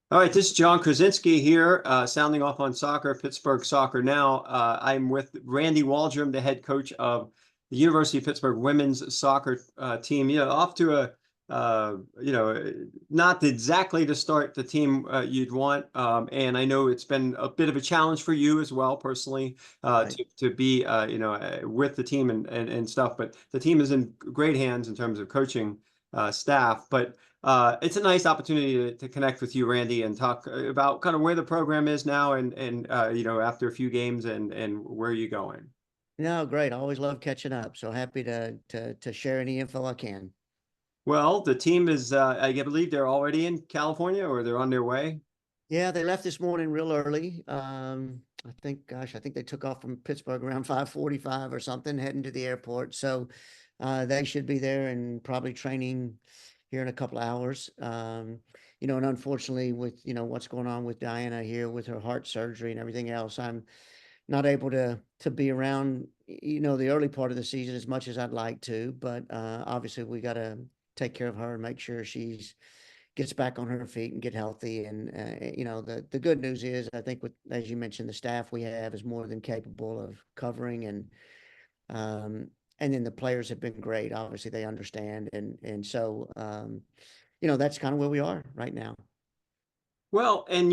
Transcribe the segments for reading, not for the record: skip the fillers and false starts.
All right, this is John Krysinsky here, sounding off on soccer, Pittsburgh Soccer Now. I'm with Randy Waldrum, the head coach of the University of Pittsburgh women's soccer team. Off to not exactly to start the team you'd want. And I know it's been a bit of a challenge for you as well, personally, Right. to be, with the team and stuff. But the team is in great hands in terms of coaching staff. But it's a nice opportunity to connect with you, Randy, and talk about kind of where the program is now and after a few games and where you're going. No, great. I always love catching up. So happy to share any info I can. Well, the team is, I believe they're already in California or they're on their way. Yeah, they left this morning real early. I think they took off from Pittsburgh around 5:45 or something, heading to the airport. So they should be there and probably training here in a couple of hours. And unfortunately with, what's going on with Diana here with her heart surgery and everything else, I'm not able to be around, the early part of the season as much as I'd like to, but obviously we got to take care of her and make sure she's gets back on her feet and get healthy. And the good news is I think with, as you mentioned, the staff we have is more than capable of covering, um and then the players have been great. Obviously they understand, and so that's kind of where we are right now. Well, and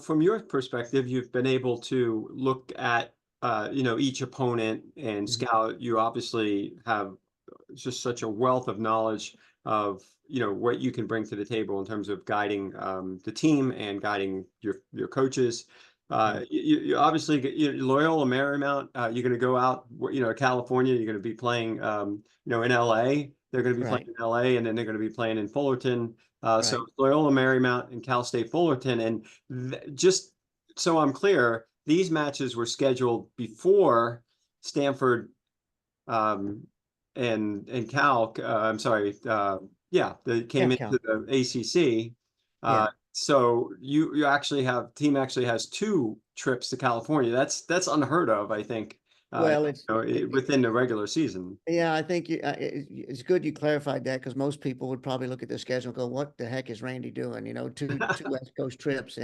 from your perspective, you've been able to look at, each opponent and Mhm. scout. You obviously have just such a wealth of knowledge of what you can bring to the table in terms of guiding the team and guiding your coaches. Right. You obviously Loyola Marymount. You're going to go out, California. You're going to be playing, in LA. They're going to be playing Right. in LA, and then they're going to be playing in Fullerton. So Right. Loyola Marymount and Cal-State Fullerton, and just so I'm clear, these matches were scheduled before Stanford um, and Cal, I'm sorry, yeah, they Yeah, came into Cal. the ACC. Yeah. So you actually have team actually has two trips to California. That's unheard of, I think, Well, it's within the regular season. yeah, I think it's good you clarified that, because most people would probably look at the schedule and go, "What the heck is Randy doing?" Two West Coast trips,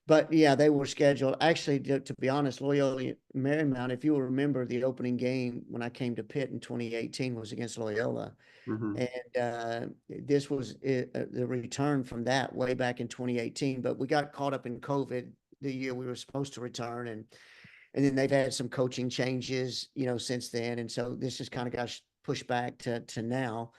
but yeah, they were scheduled. Actually, to be honest, Loyola Marymount, if you will remember, the opening game when I came to Pitt in 2018 was against Loyola, Hmm. and this was the return from that way back in 2018. But we got caught up in COVID the year we were supposed to return, and then they've had some coaching changes, since then, and so this has kind of got pushed back to now.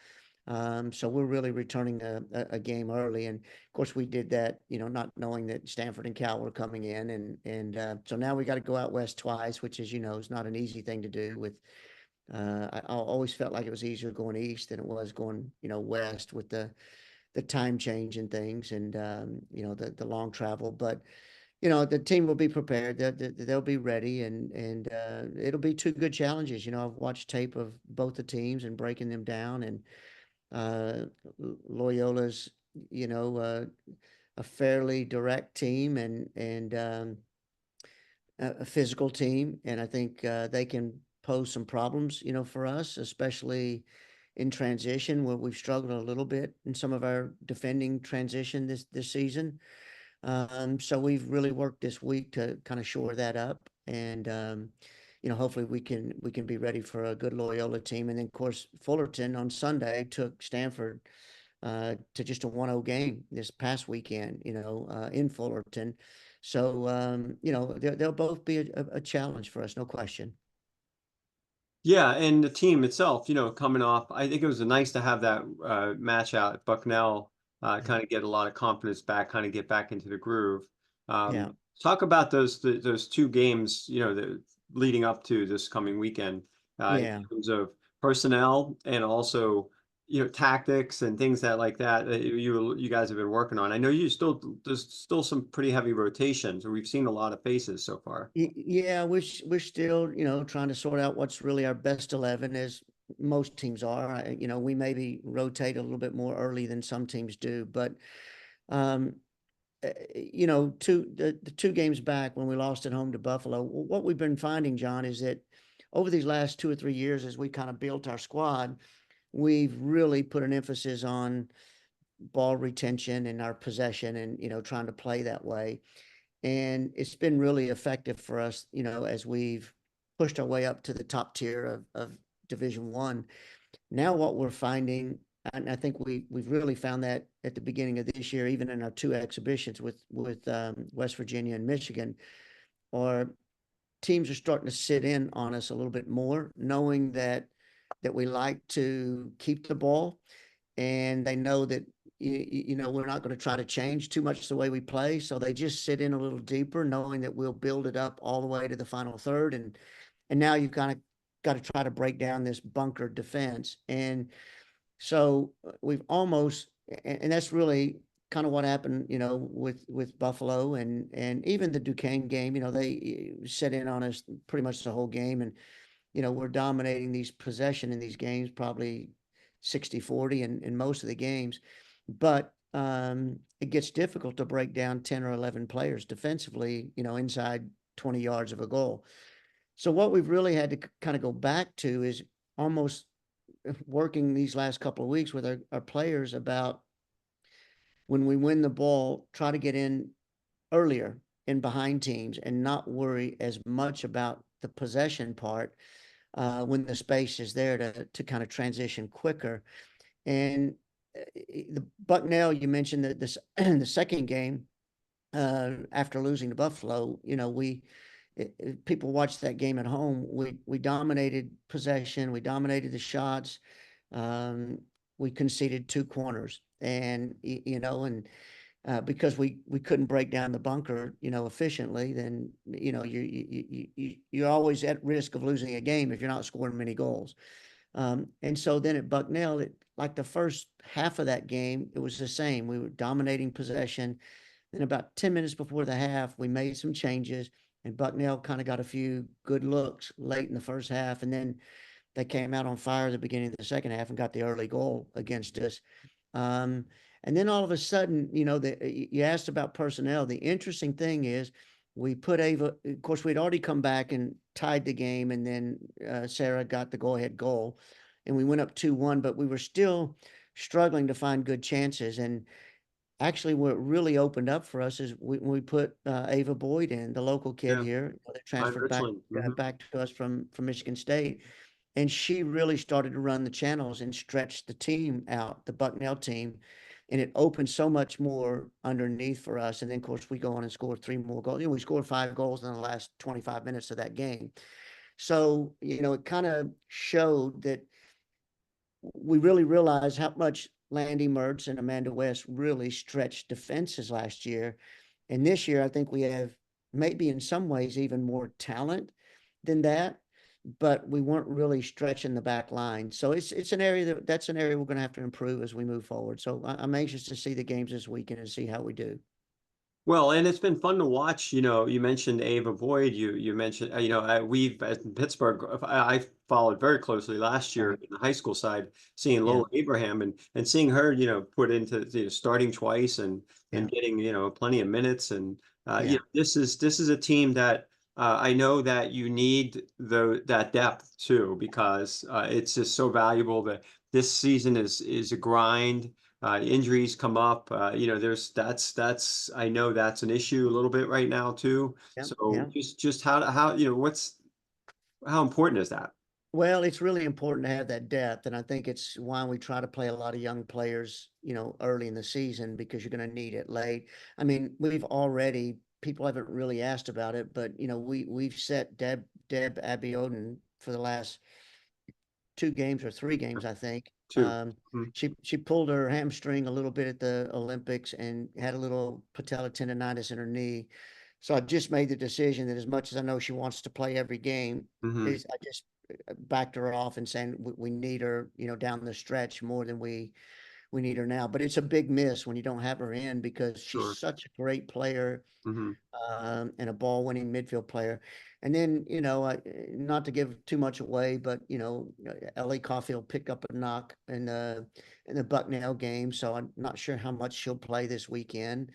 So we're really returning a game early, and of course we did that, not knowing that Stanford and Cal were coming in, and so now we got to go out west twice, which, as you know, is not an easy thing to do. With I always felt like it was easier going east than it was going, west, with the time change and things, and the long travel, but the team will be prepared. They'll be ready, and it'll be two good challenges. I've watched tape of both the teams and breaking them down, and uh, Loyola's, a fairly direct team, and a physical team, and I think they can pose some problems, for us, especially in transition, where we've struggled a little bit in some of our defending transition this season. So we've really worked this week to kind of shore that up, and hopefully we can be ready for a good Loyola team. And then of course Fullerton on Sunday took Stanford to just a 1-0 game this past weekend, in Fullerton. So they'll both be a challenge for us, no question. Yeah, and the team itself, coming off, I think it was nice to have that match out at Bucknell, Yeah. kind of get a lot of confidence back, kind of get back into the groove. Yeah. Talk about those two games, leading up to this coming weekend, in Yeah. terms of personnel and also, tactics and things like that that you guys have been working on. I know there's still some pretty heavy rotations, or we've seen a lot of faces so far. Yeah, we're still, trying to sort out what's really our best 11, as most teams are. We maybe rotate a little bit more early than some teams do, but um, the two games back when we lost at home to Buffalo, what we've been finding, John, is that over these last 2 or 3 years, as we kind of built our squad, we've really put an emphasis on ball retention and our possession and, trying to play that way. And it's been really effective for us, as we've pushed our way up to the top tier of Division One. Now what we're finding, and I think we've really found that at the beginning of this year, even in our two exhibitions with West Virginia and Michigan, are teams are starting to sit in on us a little bit more, knowing that we like to keep the ball, and they know that we're not going to try to change too much the way we play, so they just sit in a little deeper, knowing that we'll build it up all the way to the final third, and now you've kind of got to try to break down this bunker defense, and so we've almost, and that's really kind of what happened, with Buffalo and even the Duquesne game. They set in on us pretty much the whole game, and we're dominating these possession in these games, probably 60-40 in most of the games. But it gets difficult to break down 10 or 11 players defensively, inside 20 yards of a goal. So what we've really had to kind of go back to is almost working these last couple of weeks with our players about, when we win the ball, try to get in earlier and behind teams and not worry as much about the possession part when the space is there to kind of transition quicker. And the Bucknell, you mentioned that this the second game after losing to Buffalo, people watched that game at home. We dominated possession, we dominated the shots. We conceded 2 corners, and because we couldn't break down the bunker, efficiently, then you're always at risk of losing a game if you're not scoring many goals. And so then at Bucknell, like the first half of that game, it was the same. We were dominating possession. Then about 10 minutes before the half, we made some changes, and Bucknell kind of got a few good looks late in the first half, and then they came out on fire at the beginning of the second half and got the early goal against us. And then all of a sudden, you asked about personnel. The interesting thing is we put Ava, of course, we'd already come back and tied the game, and then Sarah got the go-ahead goal, and we went up 2-1, but we were still struggling to find good chances. And actually, what really opened up for us is we put Ava Boyd in, the local kid Yeah. here, that I'm transferred back Richland. Mhm. back to us from Michigan State. And she really started to run the channels and stretch the team out, the Bucknell team. And it opened so much more underneath for us. And then, of course, we go on and score 3 more goals. We scored 5 goals in the last 25 minutes of that game. So, it kind of showed that we really realized how much Landy Mertz and Amanda West really stretched defenses last year. And this year, I think we have maybe in some ways even more talent than that, but we weren't really stretching the back line. So it's an area that's an area we're going to have to improve as we move forward. So I'm anxious to see the games this weekend and see how we do. Well, and it's been fun to watch. You mentioned Ava Boyd. You mentioned, we've in Pittsburgh. I followed very closely last year Right. in the high school side, seeing Yeah. Lola Abraham and seeing her, put into starting twice Yeah. and getting plenty of minutes. And Yeah. this is a team that I know that you need that depth too, because it's just so valuable. That this season is a grind. Injuries come up. That's I know that's an issue a little bit right now too. Yeah. So Yeah. just how how important is that? Well, it's really important to have that depth, and I think it's why we try to play a lot of young players, early in the season, because you're going to need it late. I mean, people haven't really asked about it, but we've set Deb Abiodun for the last 2 games or 3 games, I think. Too. Mhm. She pulled her hamstring a little bit at the Olympics and had a little patella tendonitis in her knee. So I just made the decision that, as much as I know she wants to play every game, Mhm. is I just backed her off and saying we need her, down the stretch more than we need her now. But it's a big miss when you don't have her in, because she's Sure. such a great player, Mhm. and a ball winning midfield player. And then, not to give too much away, but, Ellie Caulfield picked up a knock in the Bucknell game. So I'm not sure how much she'll play this weekend.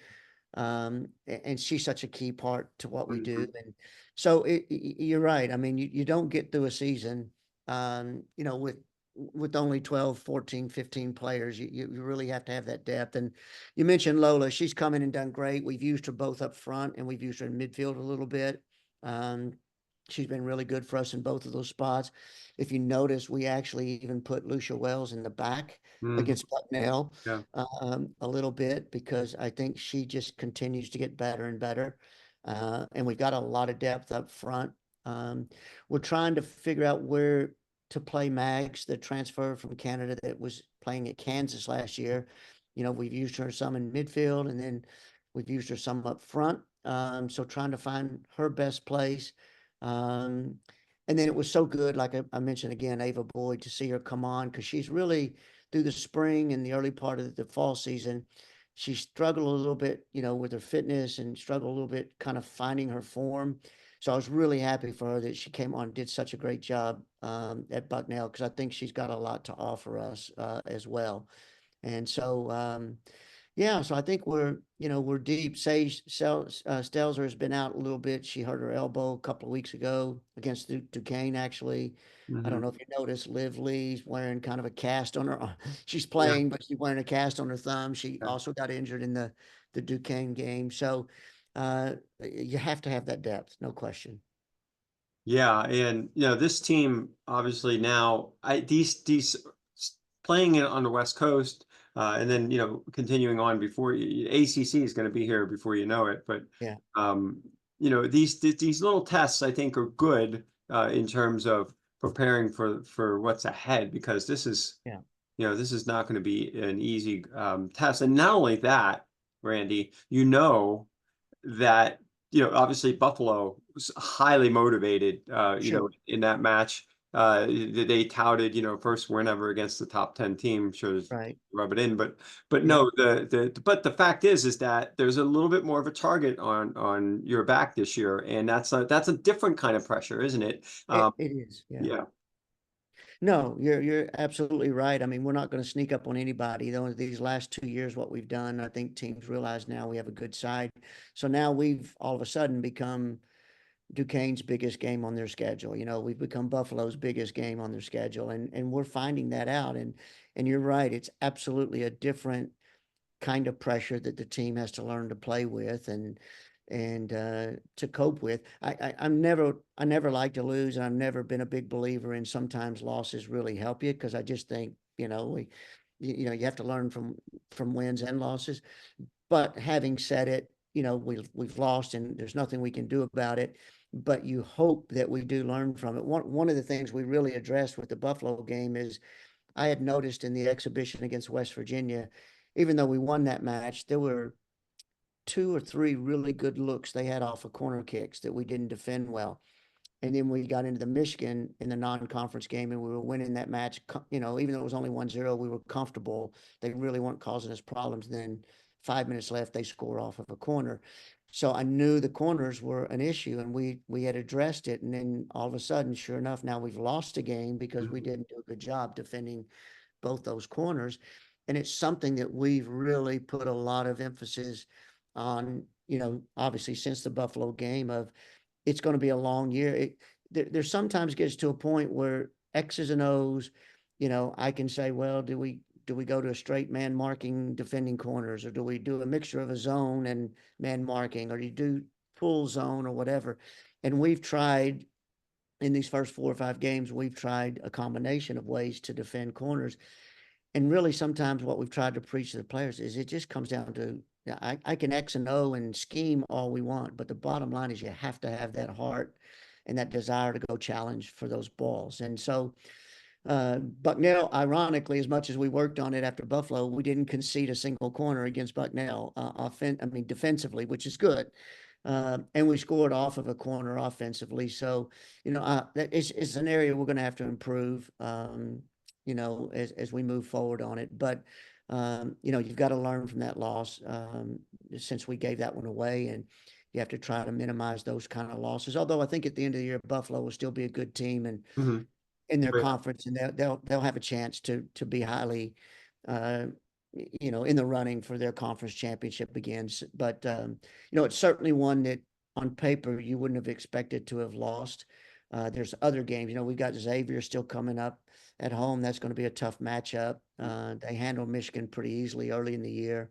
And she's such a key part to what we do. Mhm. And so you're right. I mean, you don't get through a season, with with only 12, 14, 15 players, you really have to have that depth. And you mentioned Lola. She's come in and done great. We've used her both up front and we've used her in midfield a little bit. Um, she's been really good for us in both of those spots. If you notice, we actually even put Lucia Wells in the back Mhm. against Bucknell Yeah. a little bit because I think she just continues to get better and better. And we've got a lot of depth up front. Um, we're trying to figure out where to play Mags, the transfer from Canada that was playing at Kansas last year. You know, we've used her some in midfield and then we've used her some up front. So trying to find her best place. Um, and then it was so good, like I mentioned again, Ava Boyd, to see her come on because she's really through the spring and the early part of the fall season. She struggled a little bit, you know, with her fitness and struggled a little bit kind of finding her form. So I was really happy for her that she came on, did such a great job at Bucknell because I think she's got a lot to offer us as well. And so, yeah, so I think we're deep. Stelzer has been out a little bit. She hurt her elbow a couple of weeks ago against Duquesne, actually. I don't Mhm. know if you noticed, Liv Lee's wearing kind of a cast on her. She's Yeah. playing, but she's wearing a cast on her thumb. She Yeah. also got injured in the Duquesne game. So you have to have that depth, no question. Yeah, and this team obviously now these playing it on the West Coast, and then continuing on before ACC is going to be here before you know it. But Yeah, um, these little tests I think are good in terms of preparing for what's ahead because yeah, this is not going to be an easy test. And not only that, Randy, that obviously Buffalo was highly motivated sure, in that match. They touted first win ever against the top 10 team, shows right. rub it in, but Yeah. no, the fact is that there's a little bit more of a target on your back this year, and that's a different kind of pressure, isn't it? It is, yeah. Yeah. No, you're absolutely right. I mean, we're not going to sneak up on anybody. Though these last 2 years, what we've done, I think teams realize now we have a good side. So now we've all of a sudden become Duquesne's biggest game on their schedule. You know, we've become Buffalo's biggest game on their schedule, and we're finding that out. And you're right, it's absolutely a different kind of pressure that the team has to learn to play with and to cope with. I never like to lose, and I've never been a big believer in sometimes losses really help you because I just think you have to learn from wins and losses. But having said it, we've lost and there's nothing we can do about it. But you hope that we do learn from it. One of the things we really addressed with the Buffalo game is I had noticed in the exhibition against West Virginia, even though we won that match, there were two or three really good looks they had off of corner kicks that we didn't defend well. And then we got into the Michigan in the non-conference game and we were winning that match. Even though it was only 1-0, we were comfortable. They really weren't causing us problems. Then 5 minutes left, they score off of a corner. So I knew the corners were an issue and we had addressed it. And then all of a sudden, sure enough, now we've lost a game because we Mhm. didn't do a good job defending both those corners. And it's something that we've really put a lot of emphasis on, obviously since the Buffalo game of it's going to be a long year. There sometimes gets to a point where X's and O's, I can say, well, do we go to a straight man marking defending corners, or do we do a mixture of a zone and man marking, or do you do full zone or whatever? And we've tried in these first 4 or 5 games, we've tried a combination of ways to defend corners. And really, sometimes what we've tried to preach to the players is it just comes down to I can X and O and scheme all we want, but the bottom line is you have to have that heart and that desire to go challenge for those balls. And so, Bucknell, ironically, as much as we worked on it after Buffalo, we didn't concede a single corner against Bucknell, defensively, which is good. And we scored off of a corner offensively. So, it's an area we're going to have to improve, as we move forward on it. But, you've got to learn from that loss since we gave that one away. And you have to try to minimize those kind of losses. Although I think at the end of the year, Buffalo will still be a good team and Mhm. in their Yeah. conference, and they'll have a chance to be highly, uh, in the running for their conference championship again. But it's certainly one that on paper you wouldn't have expected to have lost. There's other games. We've got Xavier still coming up at home. That's going to be a tough matchup. They handled Michigan pretty easily early in the year.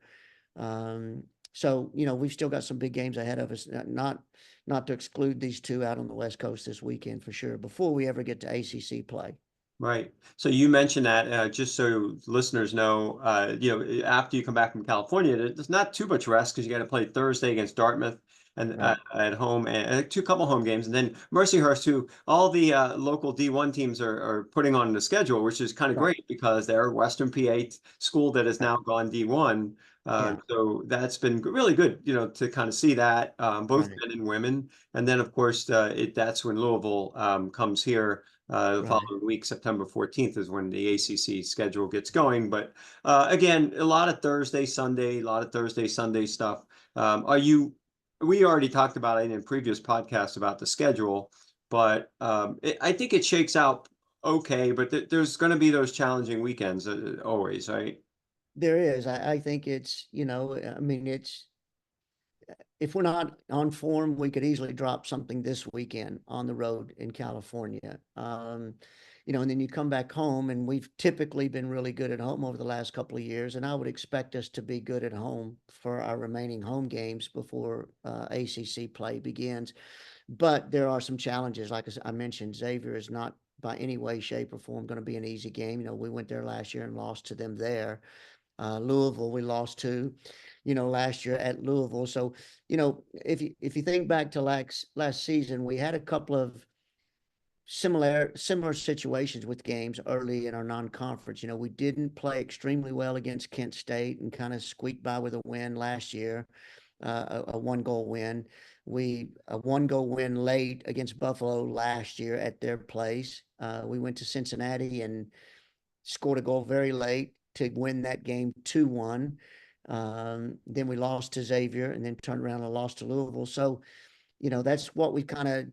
So, we've still got some big games ahead of us, not to exclude these two out on the West Coast this weekend for sure, before we ever get to ACC play. Right. So you mentioned that just so listeners know, after you come back from California, there's not too much rest because you got to play Thursday against Dartmouth and Right. at home and two couple home games, and then Mercyhurst, who all the local D1 teams are putting on the schedule, which is kind of Right. great because they're a Western PA school that has Right. now gone D1. Yeah. So that's been really good, to kind of see that both Right. men and women, and then of course that's when Louisville comes here. The Right. following week, September 14th, is when the ACC schedule gets going. But again, a lot of Thursday, Sunday, a lot of Thursday, Sunday stuff. We already talked about it in previous podcasts about the schedule, but I think it shakes out okay, but there's going to be those challenging weekends always, right? There is. I think it's, I mean, if we're not on form, we could easily drop something this weekend on the road in California. And then you come back home, and we've typically been really good at home over the last couple of years, and I would expect us to be good at home for our remaining home games before ACC play begins. But there are some challenges. Like I mentioned, Xavier is not by any way, shape, or form going to be an easy game. We went there last year and lost to them there. Louisville, we lost to, last year at Louisville. So, if you think back to last season, we had a couple of similar situations with games early in our non-conference. We didn't play extremely well against Kent State and kind of squeaked by with a win last year, a 1-goal win. A 1-goal win late against Buffalo last year at their place. We went to Cincinnati and scored a goal very late to win that game 2-1. Then we lost to Xavier and then turned around and lost to Louisville. So, that's what we kind of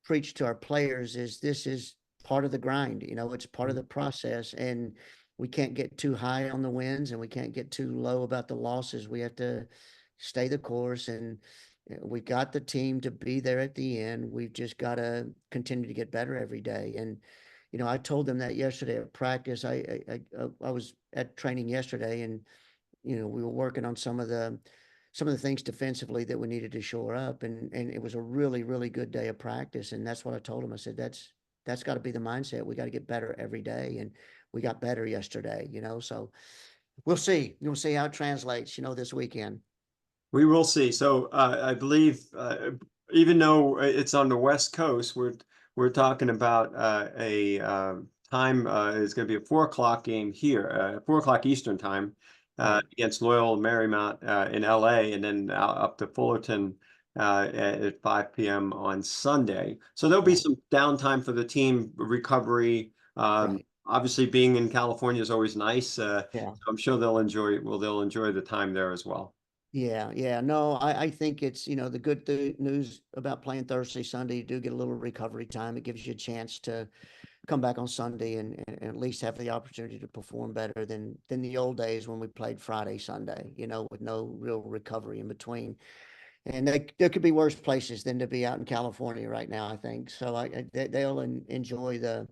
preach to our players is this is part of the grind. It's part of the process, and we can't get too high on the wins and we can't get too low about the losses. We have to stay the course, and we got the team to be there at the end. We've just got to continue to get better every day. And I told them that yesterday at practice. I was at training yesterday, and we were working on some of the things defensively that we needed to shore up, and it was a really, really good day of practice. And that's what I told them. I said that's got to be the mindset. We got to get better every day, and we got better yesterday. So we'll see. We'll see how it translates. This weekend. We will see. So I believe even though it's on the West Coast, we're talking about a time is going to be a 4 o'clock game here, 4 o'clock Eastern time Right. against Loyola Marymount in LA, and then up to Fullerton at 5 p.m. on Sunday. So there'll be Right. some downtime for the team recovery. Right. Obviously, being in California is always nice. So Yeah. I'm sure they'll enjoy the time there as well. Yeah, yeah. No, I think it's, the good news about playing Thursday, Sunday, you do get a little recovery time. It gives you a chance to come back on Sunday and at least have the opportunity to perform better than the old days when we played Friday, Sunday, with no real recovery in between. And there could be worse places than to be out in California right now, I think. So they'll enjoy the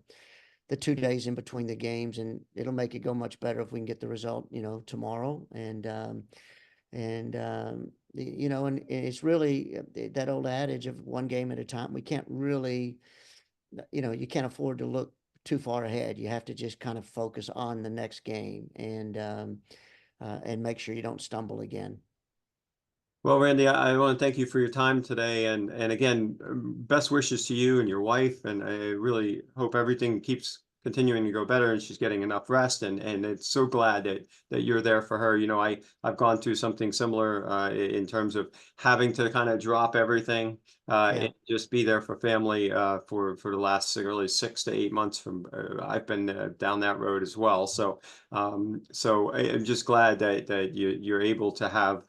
2 days in between the games, and it'll make it go much better if we can get the result, tomorrow. And it's really that old adage of one game at a time. We can't really, you can't afford to look too far ahead. You have to just kind of focus on the next game and make sure you don't stumble again. Well, Randy, I want to thank you for your time today, and again, best wishes to you and your wife, and I really hope everything keeps continuing to go better and she's getting enough rest, and it's so glad that you're there for her. I've gone through something similar in terms of having to kind of drop everything Yeah, and just be there for family for the last really 6 to 8 months from I've been down that road as well. So I'm just glad that you're able to have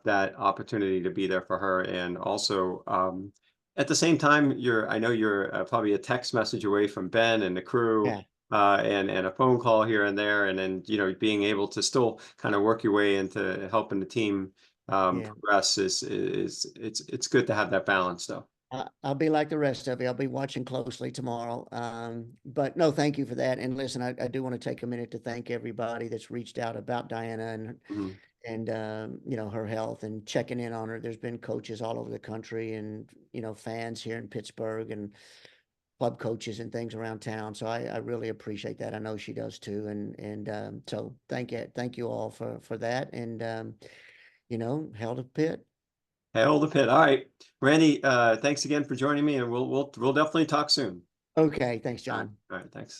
that opportunity to be there for her. And also, at the same time, I know you're probably a text message away from Ben and the crew, yeah, and a phone call here and there, and then being able to still kind of work your way into helping the team yeah. progress is it's good to have that balance though. I'll be like the rest of you. I'll be watching closely tomorrow. But no, thank you for that. And listen, I do want to take a minute to thank everybody that's reached out about Diana Mhm. and you know, her health and checking in on her. There's been coaches all over the country and, you know, fans here in Pittsburgh and club coaches and things around town. So I really appreciate that. I know she does too. And so thank you all for that. And you know, held a Pitt. Hail the Pit. All right, Randy, thanks again for joining me, and we'll definitely talk soon. Okay, thanks, All right, John. all right, thanks.